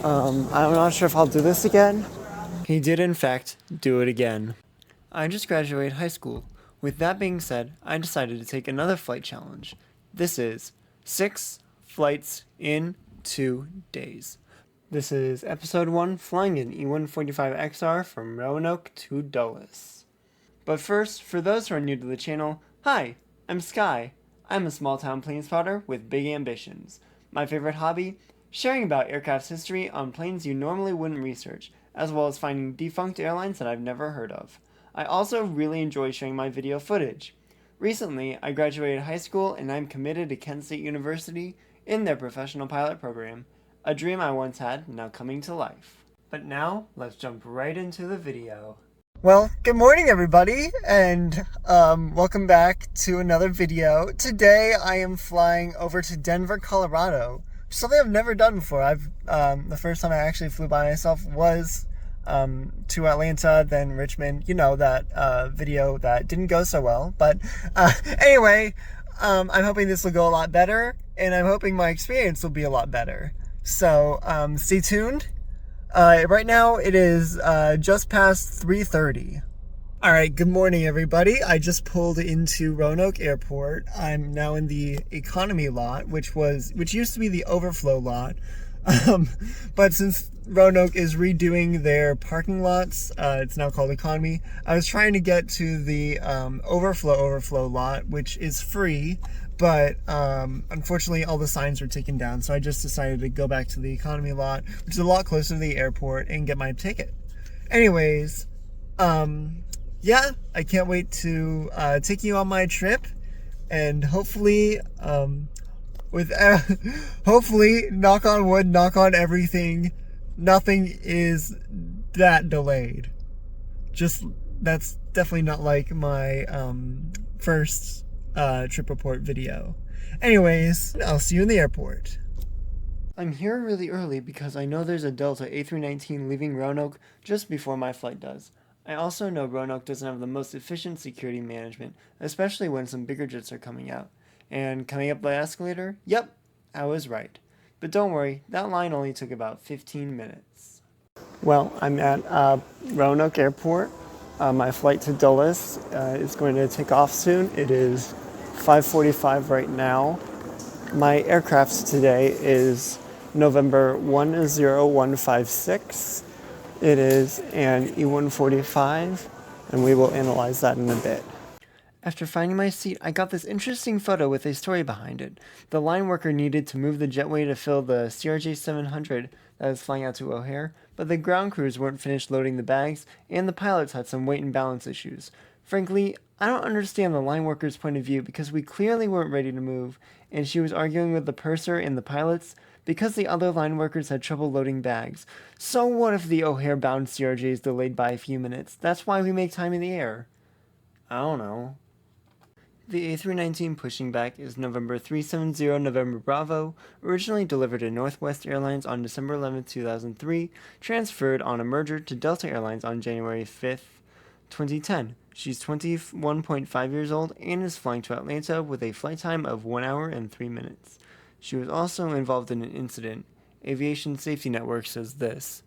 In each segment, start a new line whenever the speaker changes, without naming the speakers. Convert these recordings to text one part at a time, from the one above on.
I'm not sure if I'll do this again. He did, in fact, do it again. I just graduated high school. With that being said, I decided to take another flight challenge. This is 6 flights in 2 days. This is episode 1, flying an E145XR from Roanoke to Dulles. But first, for those who are new to the channel, hi, I'm Sky. I'm a small-town plane spotter with big ambitions. My favorite hobby? Sharing about aircraft's history on planes you normally wouldn't research, as well as finding defunct airlines that I've never heard of. I also really enjoy sharing my video footage. Recently, I graduated high school and I'm committed to Kent State University in their professional pilot program. A dream I once had, now coming to life. But now, let's jump right into the video. Well, good morning everybody, and welcome back to another video. Today I am flying over to Denver, Colorado. Something I've never done before. The first time I actually flew by myself was to Atlanta, then Richmond. You know, that video that didn't go so well. But anyway, I'm hoping this will go a lot better, and I'm hoping my experience will be a lot better. So stay tuned. Right now it is just past 3:30. Alright, good morning everybody. I just pulled into Roanoke Airport. I'm now in the economy lot, which used to be the overflow lot. But since Roanoke is redoing their parking lots, it's now called economy. I was trying to get to the overflow lot, which is free, but unfortunately all the signs were taken down, so I just decided to go back to the economy lot, which is a lot closer to the airport, and get my ticket. Anyways, yeah, I can't wait to take you on my trip, and hopefully, hopefully, knock on wood, knock on everything, nothing is that delayed. That's definitely not like my first trip report video. Anyways, I'll see you in the airport. I'm here really early because I know there's a Delta A319 leaving Roanoke just before my flight does. I also know Roanoke doesn't have the most efficient security management, especially when some bigger jets are coming out. And coming up the escalator? Yep, I was right. But don't worry, that line only took about 15 minutes. Well, I'm at Roanoke Airport. My flight to Dulles is going to take off soon. It is 5:45 right now. My aircraft today is November 10156. It is an E145, and we will analyze that in a bit. After finding my seat, I got this interesting photo with a story behind it. The line worker needed to move the jetway to fill the CRJ-700 that was flying out to O'Hare, but the ground crews weren't finished loading the bags, and the pilots had some weight and balance issues. Frankly, I don't understand the line worker's point of view because we clearly weren't ready to move, and she was arguing with the purser and the pilots because the other line workers had trouble loading bags. So what if the O'Hare-bound CRJ is delayed by a few minutes? That's why we make time in the air. I don't know. The A319 pushing back is November 370 November Bravo, originally delivered to Northwest Airlines on December 11, 2003, transferred on a merger to Delta Airlines on January 5, 2010. She's 21.5 years old and is flying to Atlanta with a flight time of 1 hour and 3 minutes. She was also involved in an incident. Aviation Safety Network says this.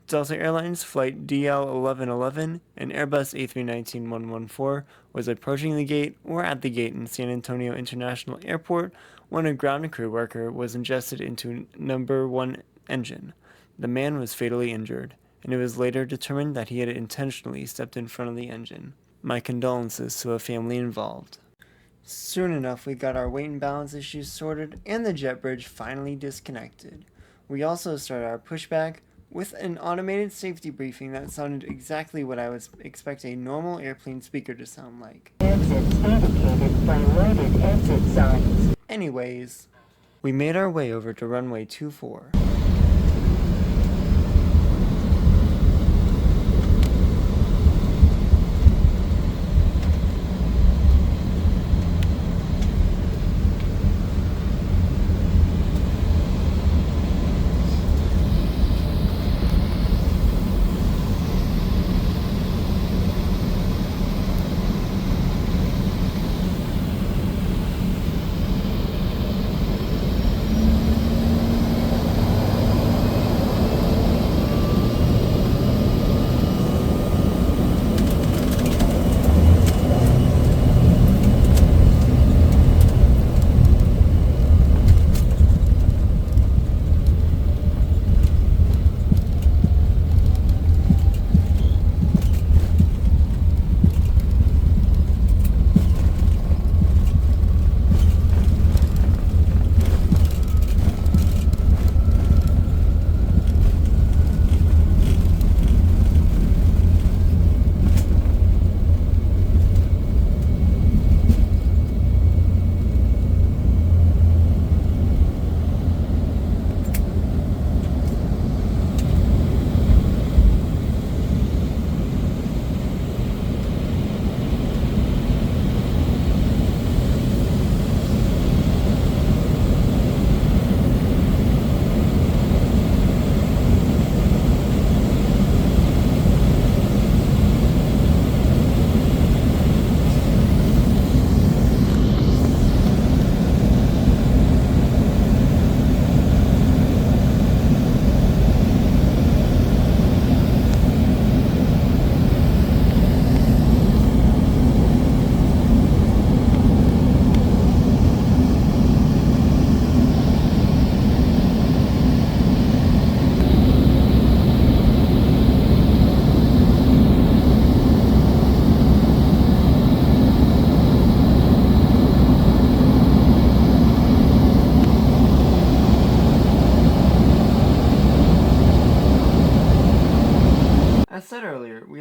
Delta Airlines Flight DL1111, an Airbus A319-114, was approaching the gate or at the gate in San Antonio International Airport when a ground crew worker was ingested into number 1 engine. The man was fatally injured, and it was later determined that he had intentionally stepped in front of the engine. My condolences to the family involved. Soon enough, we got our weight and balance issues sorted, and the jet bridge finally disconnected. We also started our pushback with an automated safety briefing that sounded exactly what I would expect a normal airplane speaker to sound like. Exits indicated by lighted exit signs. Anyways, we made our way over to runway 24.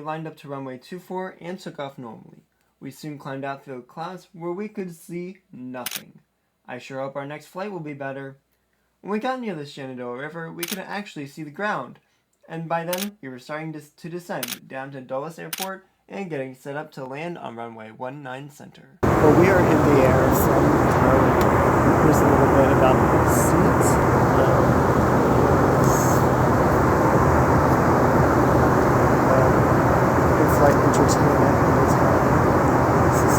lined up to runway 24 and took off normally. We soon climbed out through the clouds where we could see nothing. I sure hope our next flight will be better. When we got near the Shenandoah River, we could actually see the ground, and by then we were starting to descend down to Dulles Airport and getting set up to land on runway 19 Center. Well, we are in the air from Roanoke. Here's a little bit about the seats. It's like entertainment in the time. This is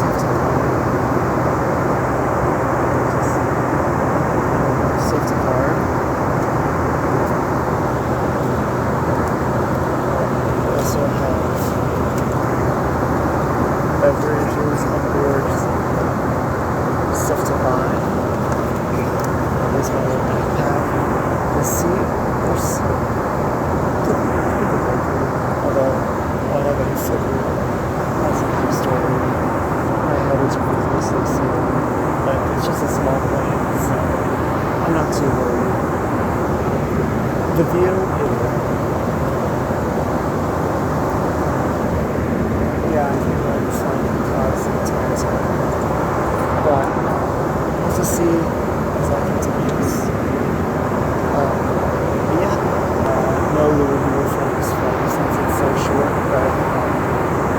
safety card. We also have beverages on board, stuff to buy. There's my little backpack. The seat, there's although one of them is so cool. That's a cool story. My head is pretty closely seated, but it's just a small plane, so I'm not too worried. The view is yeah, I think I'm flying in clouds the entire time. But we'll just see as that continues. No review from this flight since it's so short, but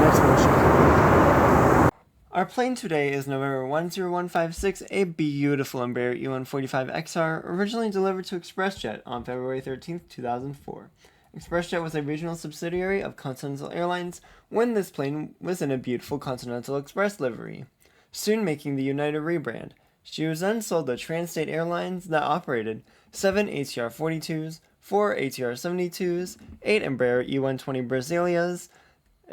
next one should come. Our plane today is November 10156, a beautiful Embraer E145XR, originally delivered to ExpressJet on February 13, 2004. ExpressJet was a regional subsidiary of Continental Airlines when this plane was in a beautiful Continental Express livery, soon making the United rebrand. She was then sold to Trans-State Airlines that operated 7 ATR 42s, 4 ATR 72s, 8 Embraer E120 Brasilias,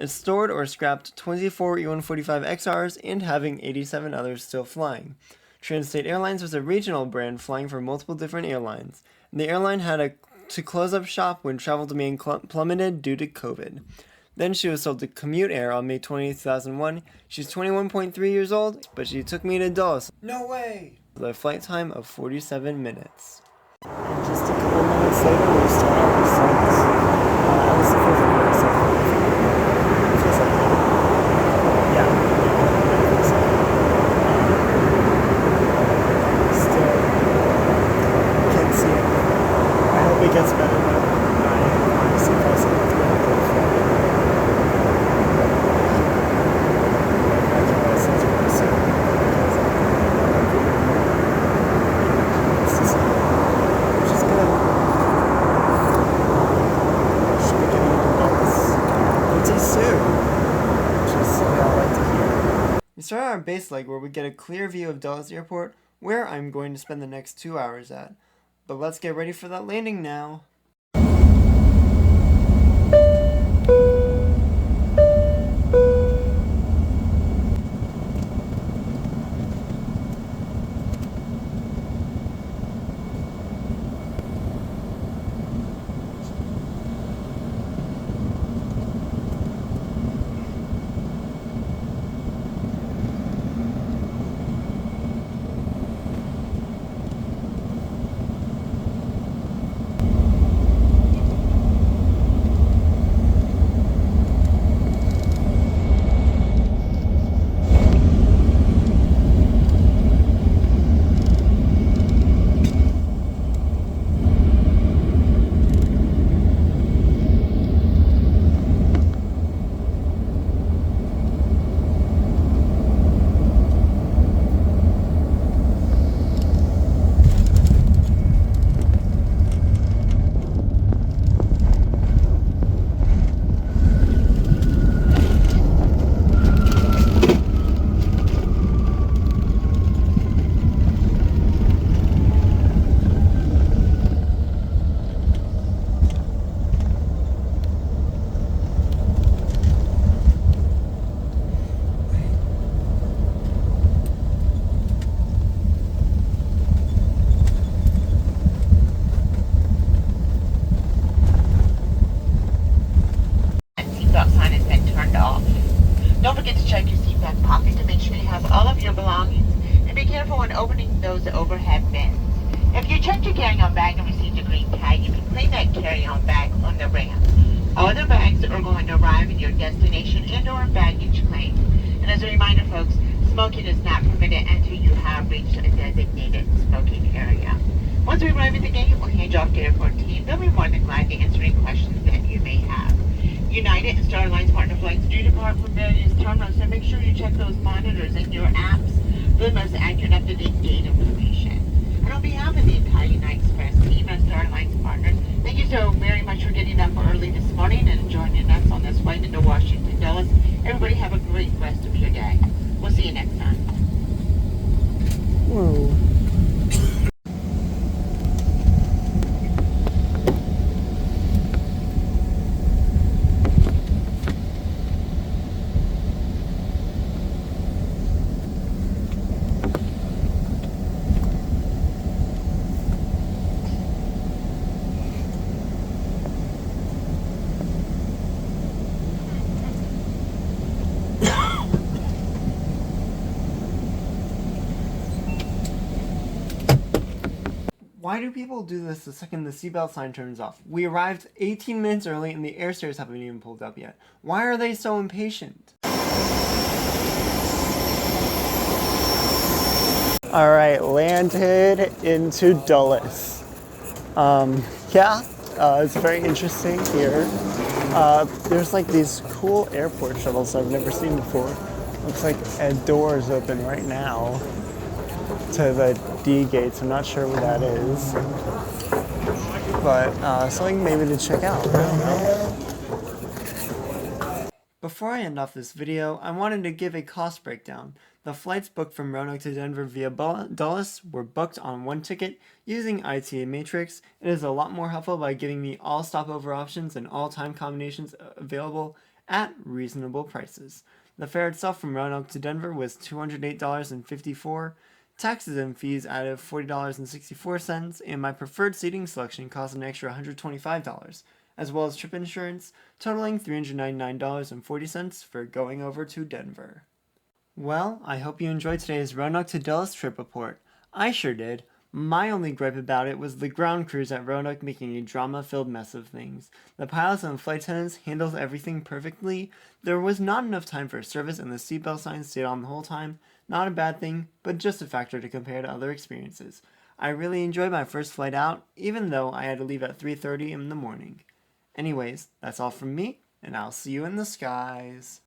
stored or scrapped 24 E145XRs, and having 87 others still flying. Trans-State Airlines was a regional brand flying for multiple different airlines, and the airline had to close up shop when travel demand plummeted due to COVID. Then she was sold to Commute Air on May 20, 2001. She's 21.3 years old, but she took me to Dulles. No way! With a flight time of 47 minutes. And just a couple minutes later, we start our descent. This feels like very simple. It feels like, yeah, I think so. Still, can't see it. I hope it gets better, but I honestly feel like it's going to go for it. I can't listen to it soon. This is which is good. Should be getting into Dulles pretty soon, which is something I like to hear. We start our base leg where we get a clear view of Dulles Airport, where I'm going to spend the next 2 hours at. But let's get ready for that landing now.
Don't forget to check your seat back pocket to make sure you have all of your belongings, and be careful when opening those overhead bins. If you checked your carry-on bag and received a green tag, you can claim that carry-on bag on the ramp. All other bags are going to arrive in your destination and or baggage claim. And as a reminder, folks, smoking is not permitted until you have reached a designated smoking area. Once we arrive at the gate, we'll hand you off to the airport team. They'll be more than glad to answer any questions that you may have. United and Star Alliance partner flights do depart from various terminals, so make sure you check those monitors in your apps for the most accurate up-to-date gate information. And on behalf of the entire United Express team and Star Alliance partners, thank you so very much for getting up early this morning and joining us on this flight into Washington, Dulles. Everybody have a great rest of your day. We'll see you next time.
Whoa. Why do people do this the second the seatbelt sign turns off? We arrived 18 minutes early and the air stairs haven't even pulled up yet. Why are they so impatient? Alright, landed into Dulles. It's very interesting here. There's like these cool airport shuttles I've never seen before. Looks like a door is open right now to the D gates. I'm not sure what that is, but something maybe to check out. I don't know. Before I end off this video, I wanted to give a cost breakdown. The flights booked from Roanoke to Denver via Dulles were booked on one ticket using ITA Matrix. It is a lot more helpful by giving me all stopover options and all time combinations available at reasonable prices. The fare itself from Roanoke to Denver was $208.54. Taxes and fees added $40.64, and my preferred seating selection cost an extra $125, as well as trip insurance, totaling $399.40 for going over to Denver. Well, I hope you enjoyed today's Roanoke to Dulles trip report. I sure did. My only gripe about it was the ground crews at Roanoke making a drama-filled mess of things. The pilots and flight attendants handled everything perfectly. There was not enough time for service and the seatbelt sign stayed on the whole time. Not a bad thing, but just a factor to compare to other experiences. I really enjoyed my first flight out, even though I had to leave at 3:30 in the morning. Anyways, that's all from me, and I'll see you in the skies.